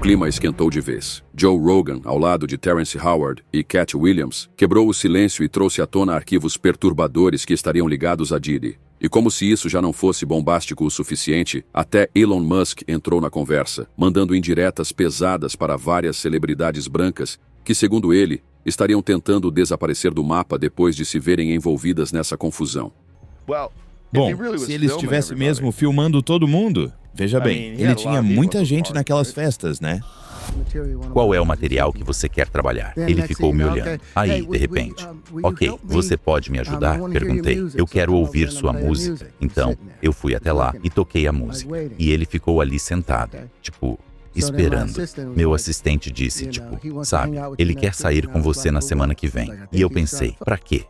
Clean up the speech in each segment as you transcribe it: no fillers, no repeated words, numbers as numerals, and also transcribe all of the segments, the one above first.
clima esquentou de vez. Joe Rogan, ao lado de Terrence Howard e Cat Williams, quebrou o silêncio e trouxe à tona arquivos perturbadores que estariam ligados a Diddy. E como se isso já não fosse bombástico o suficiente, até Elon Musk entrou na conversa, mandando indiretas pesadas para várias celebridades brancas que, segundo ele, estariam tentando desaparecer do mapa depois de se verem envolvidas nessa confusão. Bom, se ele estivesse mesmo filmando todo mundo, veja bem, ele tinha muita gente naquelas festas, né? Qual é o material que você quer trabalhar? Ele ficou me olhando. Aí, de repente, ok, você pode me ajudar? Perguntei. Eu quero ouvir sua música. Então, eu fui até lá e toquei a música. E ele ficou ali sentado, tipo, esperando. Meu assistente disse, tipo, sabe, ele quer sair com você na semana que vem. E eu pensei, pra quê?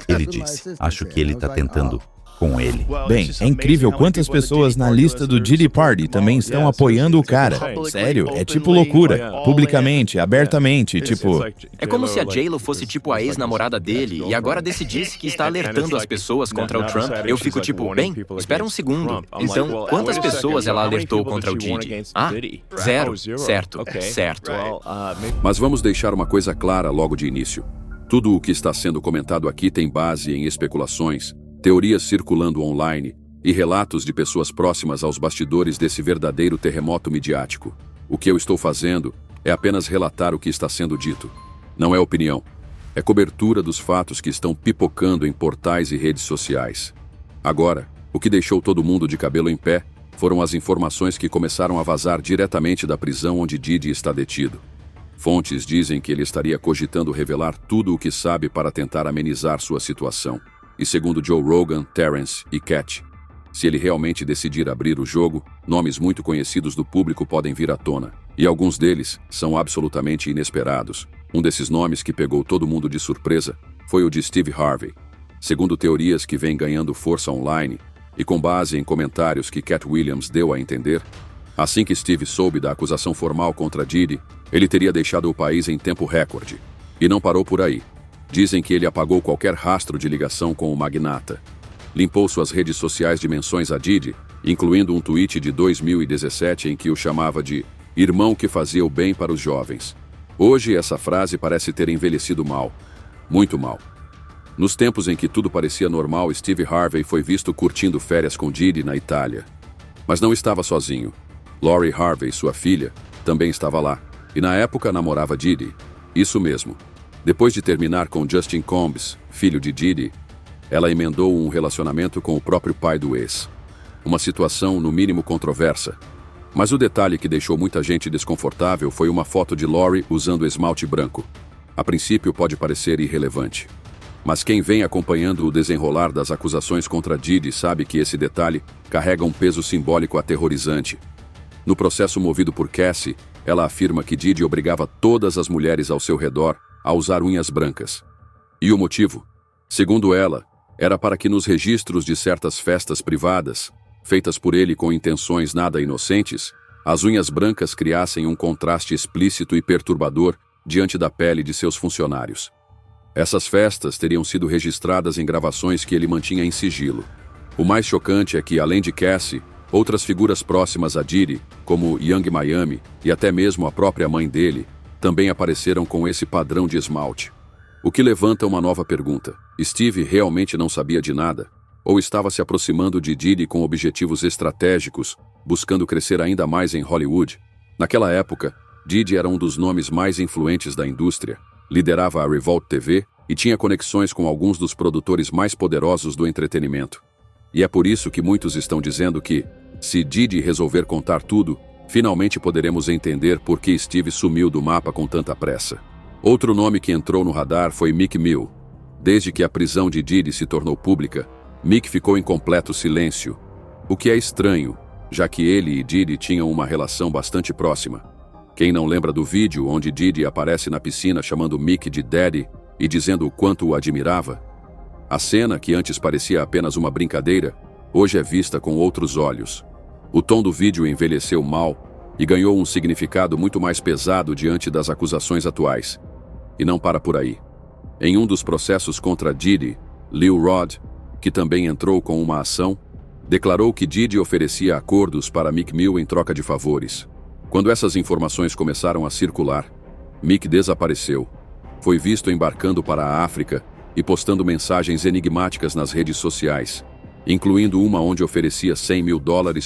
Ele disse, acho que ele tá tentando com ele. Bem, é incrível quantas pessoas na lista do Diddy Party também estão apoiando o cara. Sério, é tipo loucura. Publicamente, abertamente, tipo... É como se a J.Lo fosse tipo a ex-namorada dele e agora decidisse que está alertando as pessoas contra o Trump. Eu fico tipo, bem, espera um segundo. Então, quantas pessoas ela alertou contra o Diddy? Ah, 0. Certo, certo. Mas vamos deixar uma coisa clara logo de início. Tudo o que está sendo comentado aqui tem base em especulações, teorias circulando online e relatos de pessoas próximas aos bastidores desse verdadeiro terremoto midiático. O que eu estou fazendo é apenas relatar o que está sendo dito. Não é opinião. É cobertura dos fatos que estão pipocando em portais e redes sociais. Agora, o que deixou todo mundo de cabelo em pé foram as informações que começaram a vazar diretamente da prisão onde Diddy está detido. Fontes dizem que ele estaria cogitando revelar tudo o que sabe para tentar amenizar sua situação. E segundo Joe Rogan, Terrence e Cat, se ele realmente decidir abrir o jogo, nomes muito conhecidos do público podem vir à tona. E alguns deles são absolutamente inesperados. Um desses nomes que pegou todo mundo de surpresa foi o de Steve Harvey. Segundo teorias que vêm ganhando força online, e com base em comentários que Cat Williams deu a entender, assim que Steve soube da acusação formal contra Diddy, ele teria deixado o país em tempo recorde. E não parou por aí. Dizem que ele apagou qualquer rastro de ligação com o magnata. Limpou suas redes sociais de menções a Diddy, incluindo um tweet de 2017 em que o chamava de irmão que fazia o bem para os jovens. Hoje essa frase parece ter envelhecido mal. Muito mal. Nos tempos em que tudo parecia normal, Steve Harvey foi visto curtindo férias com Diddy na Itália. Mas não estava sozinho. Lori Harvey, sua filha, também estava lá. E na época namorava Diddy. Isso mesmo. Depois de terminar com Justin Combs, filho de Diddy, ela emendou um relacionamento com o próprio pai do ex. Uma situação, no mínimo, controversa. Mas o detalhe que deixou muita gente desconfortável foi uma foto de Lori usando esmalte branco. A princípio pode parecer irrelevante. Mas quem vem acompanhando o desenrolar das acusações contra Diddy sabe que esse detalhe carrega um peso simbólico aterrorizante. No processo movido por Cassie, ela afirma que Diddy obrigava todas as mulheres ao seu redor a usar unhas brancas. E o motivo? Segundo ela, era para que nos registros de certas festas privadas, feitas por ele com intenções nada inocentes, as unhas brancas criassem um contraste explícito e perturbador diante da pele de seus funcionários. Essas festas teriam sido registradas em gravações que ele mantinha em sigilo. O mais chocante é que, além de Cassie, outras figuras próximas a Diddy, como Young Miami e até mesmo a própria mãe dele, também apareceram com esse padrão de esmalte. O que levanta uma nova pergunta. Steve realmente não sabia de nada? Ou estava se aproximando de Diddy com objetivos estratégicos, buscando crescer ainda mais em Hollywood? Naquela época, Diddy era um dos nomes mais influentes da indústria, liderava a Revolt TV e tinha conexões com alguns dos produtores mais poderosos do entretenimento. E é por isso que muitos estão dizendo que, se Diddy resolver contar tudo, finalmente poderemos entender por que Steve sumiu do mapa com tanta pressa. Outro nome que entrou no radar foi Meek Mill. Desde que a prisão de Diddy se tornou pública, Meek ficou em completo silêncio, o que é estranho, já que ele e Diddy tinham uma relação bastante próxima. Quem não lembra do vídeo onde Diddy aparece na piscina chamando Meek de Daddy e dizendo o quanto o admirava? A cena, que antes parecia apenas uma brincadeira, hoje é vista com outros olhos. O tom do vídeo envelheceu mal e ganhou um significado muito mais pesado diante das acusações atuais. E não para por aí. Em um dos processos contra Diddy, Lil Rod, que também entrou com uma ação, declarou que Diddy oferecia acordos para Meek Mill em troca de favores. Quando essas informações começaram a circular, Mick desapareceu. Foi visto embarcando para a África e postando mensagens enigmáticas nas redes sociais, incluindo uma onde oferecia $100 mil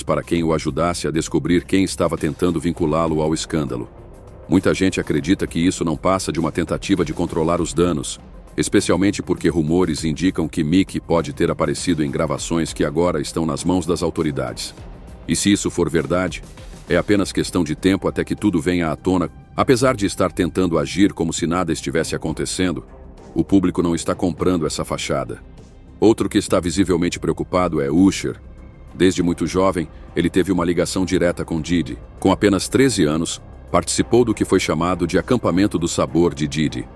para quem o ajudasse a descobrir quem estava tentando vinculá-lo ao escândalo. Muita gente acredita que isso não passa de uma tentativa de controlar os danos, especialmente porque rumores indicam que Mick pode ter aparecido em gravações que agora estão nas mãos das autoridades. E se isso for verdade, é apenas questão de tempo até que tudo venha à tona. Apesar de estar tentando agir como se nada estivesse acontecendo, o público não está comprando essa fachada. Outro que está visivelmente preocupado é Usher. Desde muito jovem, ele teve uma ligação direta com Diddy. Com apenas 13 anos, participou do que foi chamado de Acampamento do Sabor de Diddy,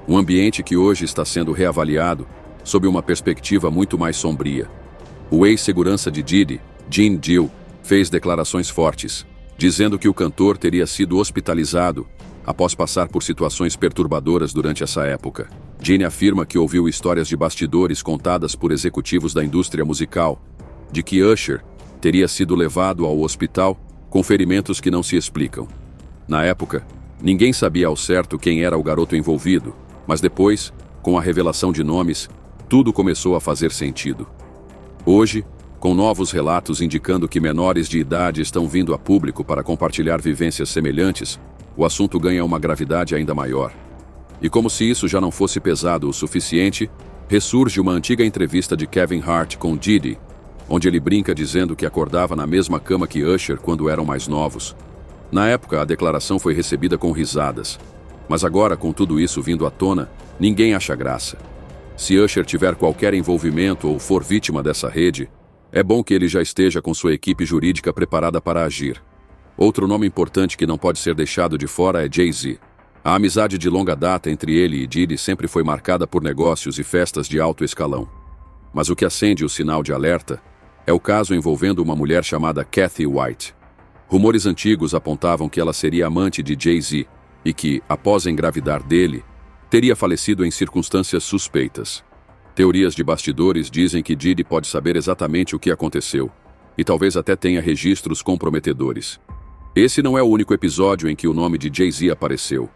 um ambiente que hoje está sendo reavaliado sob uma perspectiva muito mais sombria. O ex-segurança de Diddy, Gene Deal, fez declarações fortes, dizendo que o cantor teria sido hospitalizado após passar por situações perturbadoras durante essa época. Gene afirma que ouviu histórias de bastidores contadas por executivos da indústria musical, de que Usher teria sido levado ao hospital com ferimentos que não se explicam. Na época, ninguém sabia ao certo quem era o garoto envolvido, mas depois, com a revelação de nomes, tudo começou a fazer sentido. Hoje, com novos relatos indicando que menores de idade estão vindo a público para compartilhar vivências semelhantes, o assunto ganha uma gravidade ainda maior. E como se isso já não fosse pesado o suficiente, ressurge uma antiga entrevista de Kevin Hart com Diddy, onde ele brinca dizendo que acordava na mesma cama que Usher quando eram mais novos. Na época, a declaração foi recebida com risadas. Mas agora, com tudo isso vindo à tona, ninguém acha graça. Se Usher tiver qualquer envolvimento ou for vítima dessa rede, é bom que ele já esteja com sua equipe jurídica preparada para agir. Outro nome importante que não pode ser deixado de fora é Jay-Z. A amizade de longa data entre ele e Diddy sempre foi marcada por negócios e festas de alto escalão. Mas o que acende o sinal de alerta é o caso envolvendo uma mulher chamada Kathy White. Rumores antigos apontavam que ela seria amante de Jay-Z e que, após engravidar dele, teria falecido em circunstâncias suspeitas. Teorias de bastidores dizem que Diddy pode saber exatamente o que aconteceu, e talvez até tenha registros comprometedores. Esse não é o único episódio em que o nome de Jay-Z apareceu.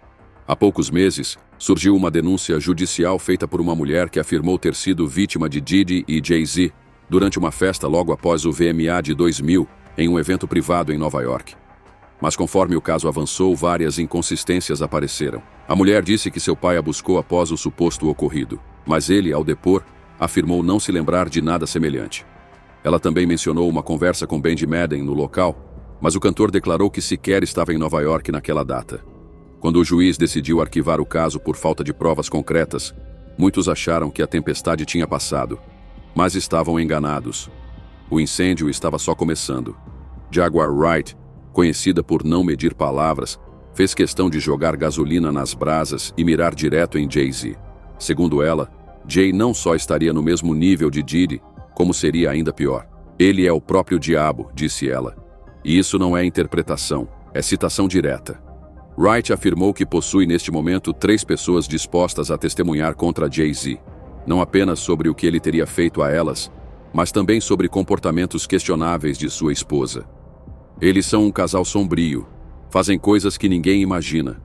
Há poucos meses, surgiu uma denúncia judicial feita por uma mulher que afirmou ter sido vítima de Diddy e Jay-Z durante uma festa logo após o VMA de 2000, em um evento privado em Nova York. Mas conforme o caso avançou, várias inconsistências apareceram. A mulher disse que seu pai a buscou após o suposto ocorrido, mas ele, ao depor, afirmou não se lembrar de nada semelhante. Ela também mencionou uma conversa com Benji Madden no local, mas o cantor declarou que sequer estava em Nova York naquela data. Quando o juiz decidiu arquivar o caso por falta de provas concretas, muitos acharam que a tempestade tinha passado, mas estavam enganados. O incêndio estava só começando. Jaguar Wright, conhecida por não medir palavras, fez questão de jogar gasolina nas brasas e mirar direto em Jay-Z. Segundo ela, Jay não só estaria no mesmo nível de Diddy, como seria ainda pior. Ele é o próprio diabo, disse ela. E isso não é interpretação, é citação direta. Wright afirmou que possui neste momento 3 pessoas dispostas a testemunhar contra Jay-Z, não apenas sobre o que ele teria feito a elas, mas também sobre comportamentos questionáveis de sua esposa. Eles são um casal sombrio, fazem coisas que ninguém imagina.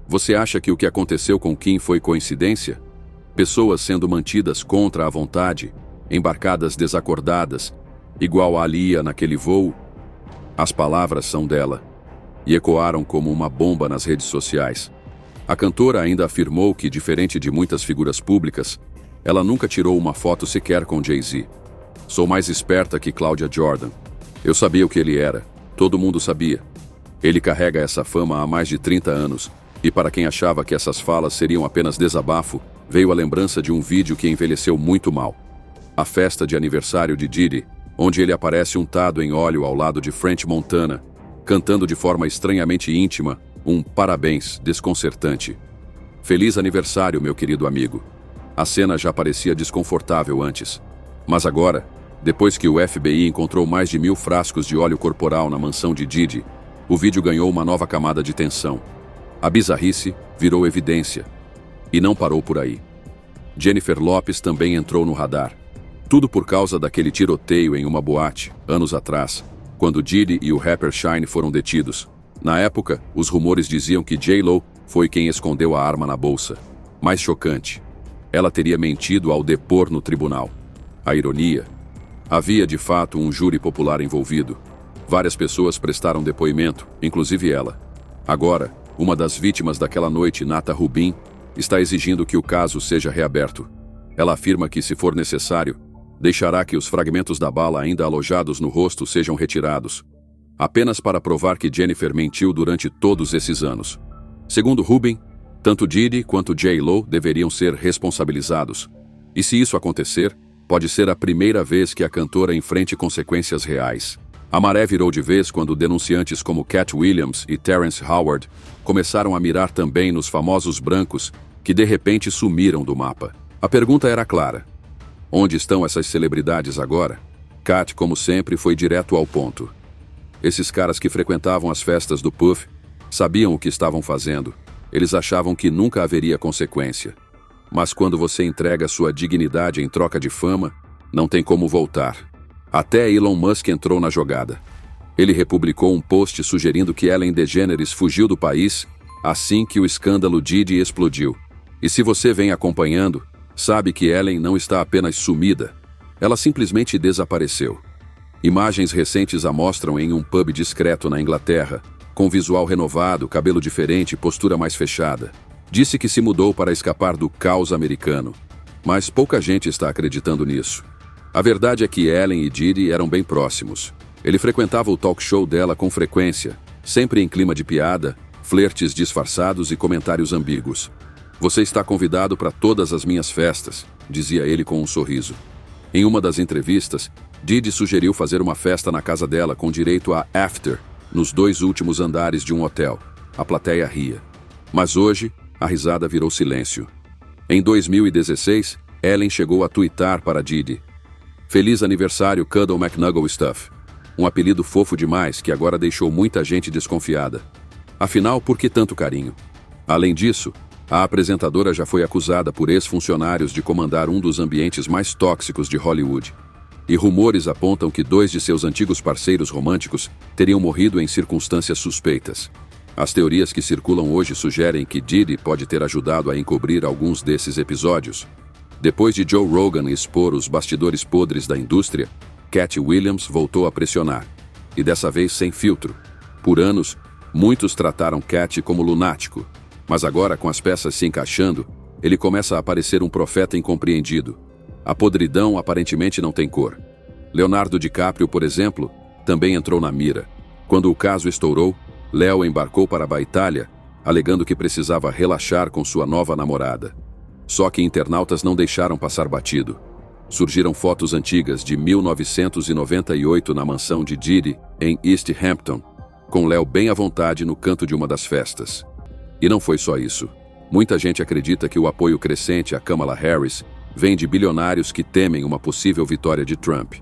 Você acha que o que aconteceu com Kim foi coincidência? Pessoas sendo mantidas contra a vontade, embarcadas desacordadas, igual a Aaliyah naquele voo? As palavras são dela, e ecoaram como uma bomba nas redes sociais. A cantora ainda afirmou que, diferente de muitas figuras públicas, ela nunca tirou uma foto sequer com Jay-Z. Sou mais esperta que Claudia Jordan. Eu sabia o que ele era. Todo mundo sabia. Ele carrega essa fama há mais de 30 anos, e para quem achava que essas falas seriam apenas desabafo, veio a lembrança de um vídeo que envelheceu muito mal. A festa de aniversário de Diddy, onde ele aparece untado em óleo ao lado de French Montana, cantando de forma estranhamente íntima um parabéns desconcertante. Feliz aniversário, meu querido amigo. A cena já parecia desconfortável antes, mas agora, depois que o FBI encontrou mais de 1000 frascos de óleo corporal na mansão de Diddy, o vídeo ganhou uma nova camada de tensão. A bizarrice virou evidência. E não parou por aí. Jennifer Lopez também entrou no radar. Tudo por causa daquele tiroteio em uma boate, anos atrás, quando Diddy e o rapper Shyne foram detidos. Na época, os rumores diziam que J.Lo foi quem escondeu a arma na bolsa. Mais chocante, ela teria mentido ao depor no tribunal. A ironia: havia de fato um júri popular envolvido. Várias pessoas prestaram depoimento, inclusive ela. Agora, uma das vítimas daquela noite, Nata Rubin, está exigindo que o caso seja reaberto. Ela afirma que, se for necessário, deixará que os fragmentos da bala ainda alojados no rosto sejam retirados, apenas para provar que Jennifer mentiu durante todos esses anos. Segundo Rubin, tanto Diddy quanto J.Lo deveriam ser responsabilizados. E se isso acontecer, pode ser a primeira vez que a cantora enfrente consequências reais. A maré virou de vez quando denunciantes como Cat Williams e Terrence Howard começaram a mirar também nos famosos brancos que de repente sumiram do mapa. A pergunta era clara: onde estão essas celebridades agora? Cat, como sempre, foi direto ao ponto. Esses caras que frequentavam as festas do Puff sabiam o que estavam fazendo. Eles achavam que nunca haveria consequência. Mas quando você entrega sua dignidade em troca de fama, não tem como voltar. Até Elon Musk entrou na jogada. Ele republicou um post sugerindo que Ellen DeGeneres fugiu do país assim que o escândalo Diddy explodiu. E se você vem acompanhando, sabe que Ellen não está apenas sumida, ela simplesmente desapareceu. Imagens recentes a mostram em um pub discreto na Inglaterra, com visual renovado, cabelo diferente e postura mais fechada. Disse que se mudou para escapar do caos americano, mas pouca gente está acreditando nisso. A verdade é que Ellen e Diddy eram bem próximos. Ele frequentava o talk show dela com frequência, sempre em clima de piada, flertes disfarçados e comentários ambíguos. "Você está convidado para todas as minhas festas", dizia ele com um sorriso. Em uma das entrevistas, Diddy sugeriu fazer uma festa na casa dela com direito a after, nos 2 últimos andares de um hotel. A plateia ria. Mas hoje, a risada virou silêncio. Em 2016, Ellen chegou a tuitar para Diddy: "Feliz aniversário, Cuddle McNuggle Stuff." Um apelido fofo demais que agora deixou muita gente desconfiada. Afinal, por que tanto carinho? Além disso, a apresentadora já foi acusada por ex-funcionários de comandar um dos ambientes mais tóxicos de Hollywood. E rumores apontam que 2 de seus antigos parceiros românticos teriam morrido em circunstâncias suspeitas. As teorias que circulam hoje sugerem que Diddy pode ter ajudado a encobrir alguns desses episódios. Depois de Joe Rogan expor os bastidores podres da indústria, Cat Williams voltou a pressionar. E dessa vez sem filtro. Por anos, muitos trataram Cat como lunático. Mas agora, com as peças se encaixando, ele começa a parecer um profeta incompreendido. A podridão aparentemente não tem cor. Leonardo DiCaprio, por exemplo, também entrou na mira. Quando o caso estourou, Leo embarcou para a Itália, alegando que precisava relaxar com sua nova namorada. Só que internautas não deixaram passar batido. Surgiram fotos antigas de 1998 na mansão de Diddy, em East Hampton, com Leo bem à vontade no canto de uma das festas. E não foi só isso. Muita gente acredita que o apoio crescente a Kamala Harris vem de bilionários que temem uma possível vitória de Trump.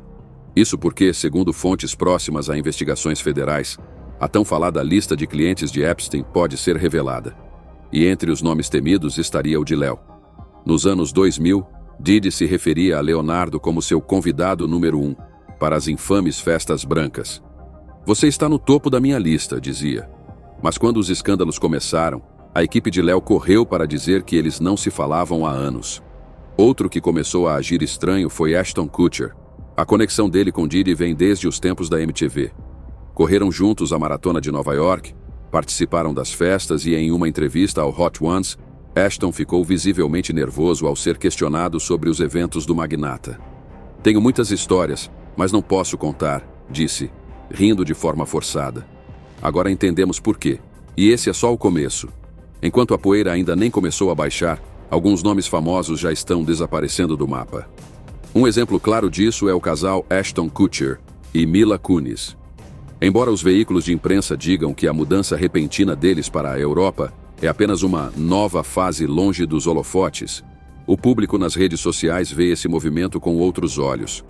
Isso porque, segundo fontes próximas a investigações federais, a tão falada lista de clientes de Epstein pode ser revelada. E entre os nomes temidos estaria o de Leo. Nos anos 2000, Diddy se referia a Leonardo como seu convidado número 1 para as infames festas brancas. "Você está no topo da minha lista", dizia. Mas quando os escândalos começaram, a equipe de Leo correu para dizer que eles não se falavam há anos. Outro que começou a agir estranho foi Ashton Kutcher. A conexão dele com Diddy vem desde os tempos da MTV. Correram juntos a Maratona de Nova York, participaram das festas e, em uma entrevista ao Hot Ones, Ashton ficou visivelmente nervoso ao ser questionado sobre os eventos do magnata. "Tenho muitas histórias, mas não posso contar", disse, rindo de forma forçada. Agora entendemos por quê. E esse é só o começo. Enquanto a poeira ainda nem começou a baixar, alguns nomes famosos já estão desaparecendo do mapa. Um exemplo claro disso é o casal Ashton Kutcher e Mila Kunis. Embora os veículos de imprensa digam que a mudança repentina deles para a Europa é apenas uma nova fase longe dos holofotes, o público nas redes sociais vê esse movimento com outros olhos.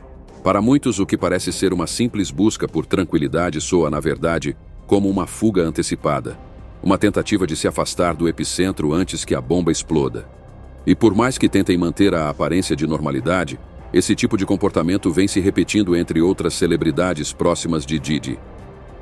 Para muitos, o que parece ser uma simples busca por tranquilidade soa, na verdade, como uma fuga antecipada, uma tentativa de se afastar do epicentro antes que a bomba exploda. E por mais que tentem manter a aparência de normalidade, esse tipo de comportamento vem se repetindo entre outras celebridades próximas de Diddy.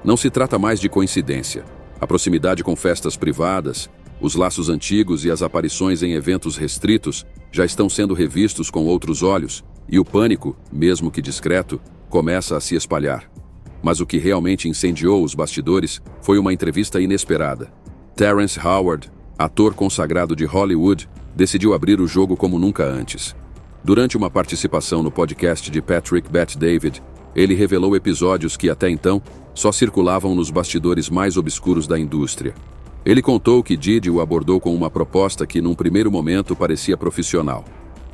Não se trata mais de coincidência. A proximidade com festas privadas, os laços antigos e as aparições em eventos restritos já estão sendo revistos com outros olhos, e o pânico, mesmo que discreto, começa a se espalhar. Mas o que realmente incendiou os bastidores foi uma entrevista inesperada. Terrence Howard, ator consagrado de Hollywood, decidiu abrir o jogo como nunca antes. Durante uma participação no podcast de Patrick Bet-David, ele revelou episódios que até então só circulavam nos bastidores mais obscuros da indústria. Ele contou que Diddy o abordou com uma proposta que num primeiro momento parecia profissional: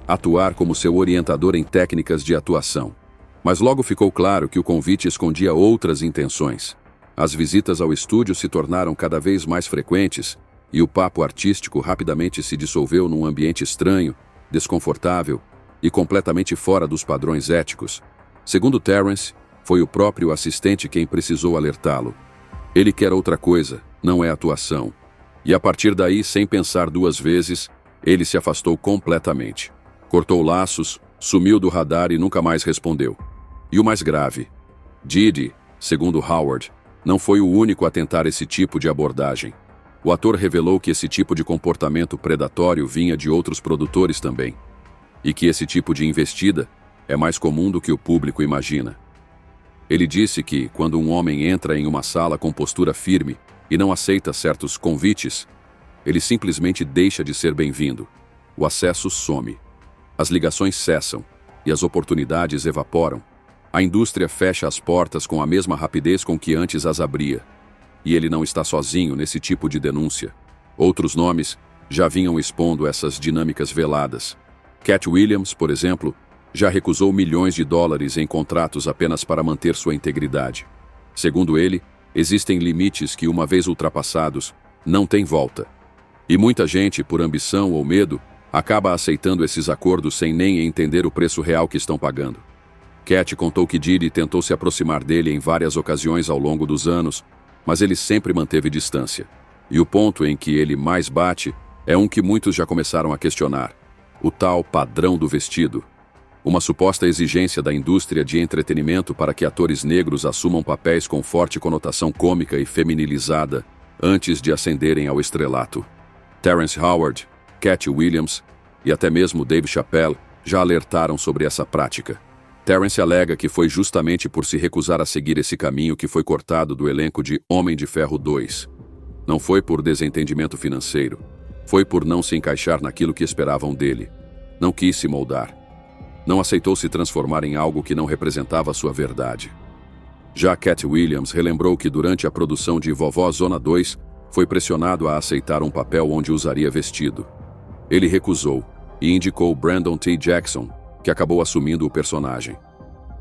atuar como seu orientador em técnicas de atuação. Mas logo ficou claro que o convite escondia outras intenções. As visitas ao estúdio se tornaram cada vez mais frequentes e o papo artístico rapidamente se dissolveu num ambiente estranho, desconfortável e completamente fora dos padrões éticos. Segundo Terrence, foi o próprio assistente quem precisou alertá-lo. Ele quer outra coisa, não é atuação. E a partir daí, sem pensar duas vezes, ele se afastou completamente. Cortou laços, sumiu do radar e nunca mais respondeu. E o mais grave, Diddy, segundo Howard, não foi o único a tentar esse tipo de abordagem. O ator revelou que esse tipo de comportamento predatório vinha de outros produtores também. E que esse tipo de investida é mais comum do que o público imagina. Ele disse que, quando um homem entra em uma sala com postura firme e não aceita certos convites, ele simplesmente deixa de ser bem-vindo. O acesso some. As ligações cessam e as oportunidades evaporam. A indústria fecha as portas com a mesma rapidez com que antes as abria. E ele não está sozinho nesse tipo de denúncia. Outros nomes já vinham expondo essas dinâmicas veladas. Katt Williams, por exemplo, já recusou milhões de dólares em contratos apenas para manter sua integridade. Segundo ele, existem limites que, uma vez ultrapassados, não tem volta. E muita gente, por ambição ou medo, acaba aceitando esses acordos sem nem entender o preço real que estão pagando. Katt contou que Diddy tentou se aproximar dele em várias ocasiões ao longo dos anos, mas ele sempre manteve distância. E o ponto em que ele mais bate é um que muitos já começaram a questionar: o tal padrão do vestido. Uma suposta exigência da indústria de entretenimento para que atores negros assumam papéis com forte conotação cômica e feminilizada antes de ascenderem ao estrelato. Terrence Howard, Katt Williams e até mesmo Dave Chappelle já alertaram sobre essa prática. Terrence alega que foi justamente por se recusar a seguir esse caminho que foi cortado do elenco de Homem de Ferro 2. Não foi por desentendimento financeiro. Foi por não se encaixar naquilo que esperavam dele. Não quis se moldar. Não aceitou se transformar em algo que não representava sua verdade. Já Katt Williams relembrou que durante a produção de Vovó Zona 2, foi pressionado a aceitar um papel onde usaria vestido. Ele recusou e indicou Brandon T. Jackson, que acabou assumindo o personagem.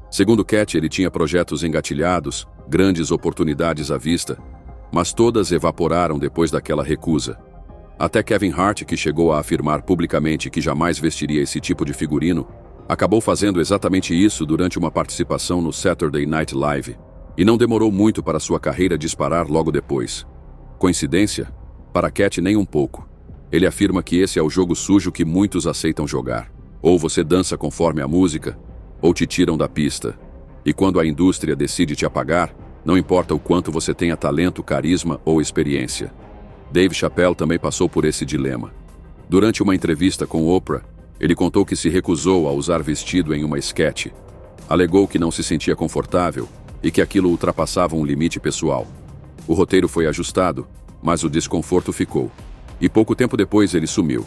Segundo Katt, ele tinha projetos engatilhados, grandes oportunidades à vista, mas todas evaporaram depois daquela recusa. Até Kevin Hart, que chegou a afirmar publicamente que jamais vestiria esse tipo de figurino, acabou fazendo exatamente isso durante uma participação no Saturday Night Live, e não demorou muito para sua carreira disparar logo depois. Coincidência? Para Katt, nem um pouco. Ele afirma que esse é o jogo sujo que muitos aceitam jogar. Ou você dança conforme a música, ou te tiram da pista. E quando a indústria decide te apagar, não importa o quanto você tenha talento, carisma ou experiência. Dave Chappelle também passou por esse dilema. Durante uma entrevista com Oprah, ele contou que se recusou a usar vestido em uma esquete. Alegou que não se sentia confortável e que aquilo ultrapassava um limite pessoal. O roteiro foi ajustado, mas o desconforto ficou. E pouco tempo depois ele sumiu.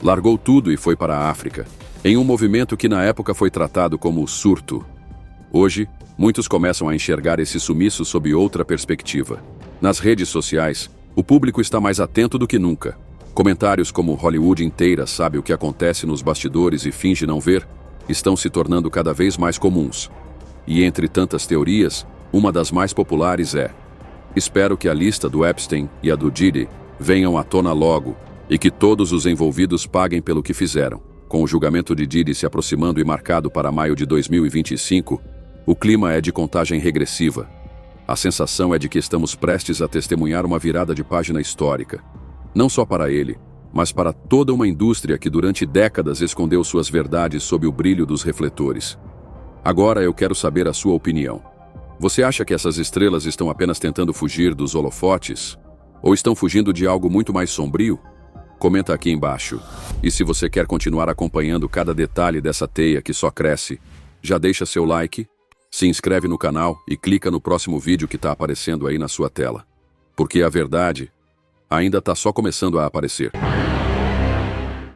Largou tudo e foi para a África, em um movimento que na época foi tratado como surto. Hoje, muitos começam a enxergar esse sumiço sob outra perspectiva. Nas redes sociais, o público está mais atento do que nunca. Comentários como Hollywood inteira sabe o que acontece nos bastidores e finge não ver, estão se tornando cada vez mais comuns. E entre tantas teorias, uma das mais populares é: espero que a lista do Epstein e a do Diddy venham à tona logo, e que todos os envolvidos paguem pelo que fizeram. Com o julgamento de Diddy se aproximando e marcado para maio de 2025, o clima é de contagem regressiva. A sensação é de que estamos prestes a testemunhar uma virada de página histórica. Não só para ele, mas para toda uma indústria que durante décadas escondeu suas verdades sob o brilho dos refletores. Agora eu quero saber a sua opinião. Você acha que essas estrelas estão apenas tentando fugir dos holofotes? Ou estão fugindo de algo muito mais sombrio? Comenta aqui embaixo. E se você quer continuar acompanhando cada detalhe dessa teia que só cresce, já deixa seu like, se inscreve no canal e clica no próximo vídeo que está aparecendo aí na sua tela. Porque a verdade ainda está só começando a aparecer.